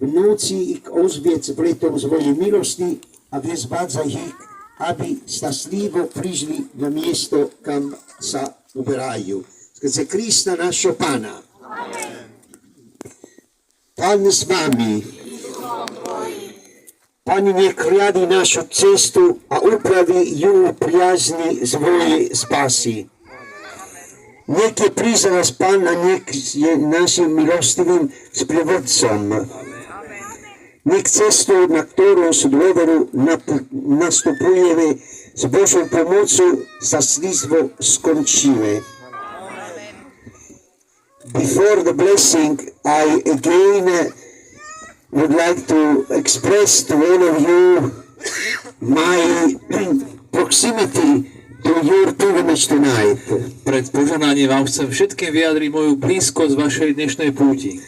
vnúci ich ozviec vletom svojej milosti a vyzvádzaj ich, aby šťastlivo prišli na miesto, kam sa uberajú. Skrze Krista našho Pána. Pán s vami. Pán nech riadi našu cestu a upraví ju priazni svojej spásy. Nech je pri nás Pán a nech je našim milostivým sprievodcom. Nech cestu, na ktorú s dôveru nastupujeme, s Božou pomocou šťastlivo skončíme. Before the blessing, I again would like to express to all of you my proximity to your pilgrimage tonight. Pred požehnaním vám chcem všetkým vyjadriť moju blízkosť vašej dnešnej púti.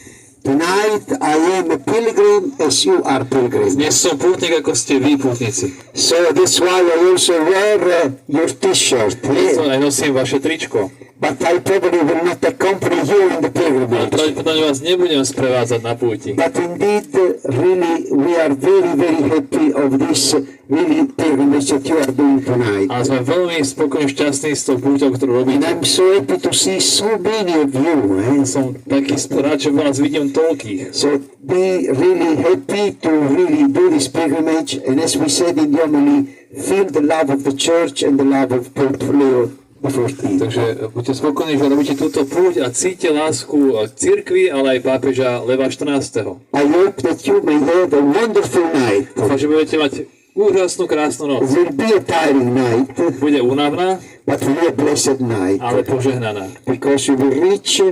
Tonight I am a pilgrim as you are pilgrims. Dnes som pútnik, ako ste vy pútnici. So that's why I also wear your t-shirt. Preto aj nosím vaše tričko. But I probably will not accompany you in the pilgrimage. Pravdepodobne vás nebudem sprevádzať na púti. But indeed, really, we are very, very happy of this really pilgrimage that you are doing tonight. A sme veľmi spokojní, šťastní s tou púťou, ktorú And robíte. I'm so happy to see so many of you. Som taký rád, že vás vidím toľkých. So be really happy to really do this pilgrimage. And as we said in Germany, feel the love of the church and the love of Pope Leo XIV. Takže buďte spokojní, že robíte túto púť a cítite lásku cirkvi, ale aj pápeža Leva XIV. I hope that you may have a wonderful night. Dúfam, že budete mať úžasnú, krásnu noc. It will be a tiring night, Bude únavná, but really a blessed night. ale požehnaná. Because you will reach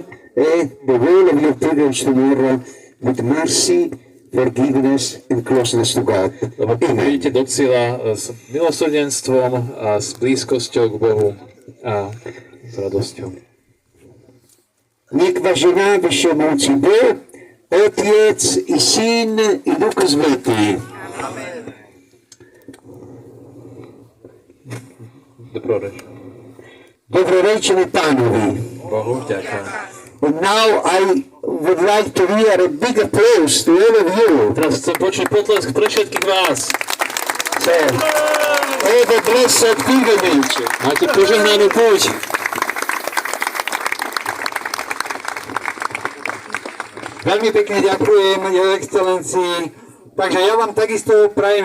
the wall of your pilgrimage tomorrow with mercy, forgiveness and closeness to God. Lebo prídete do cieľa s milosrdenstvom a s blízkosťou k Bohu a s radosťou. Nech vás žehná všemohúci Boh, Otec i Syn i Duch Svätý. Dobrorečený Pánovi. Bohu vďaka. And now I would like to hear a big applause to all of you. Teraz chcem počuť potlesk pre všetkých vás. So, have a blessed pilgrimage. Máte požehnanú púť. Veľmi pekne ďakujem, Jeho excelencii. Takže ja vám takisto prajem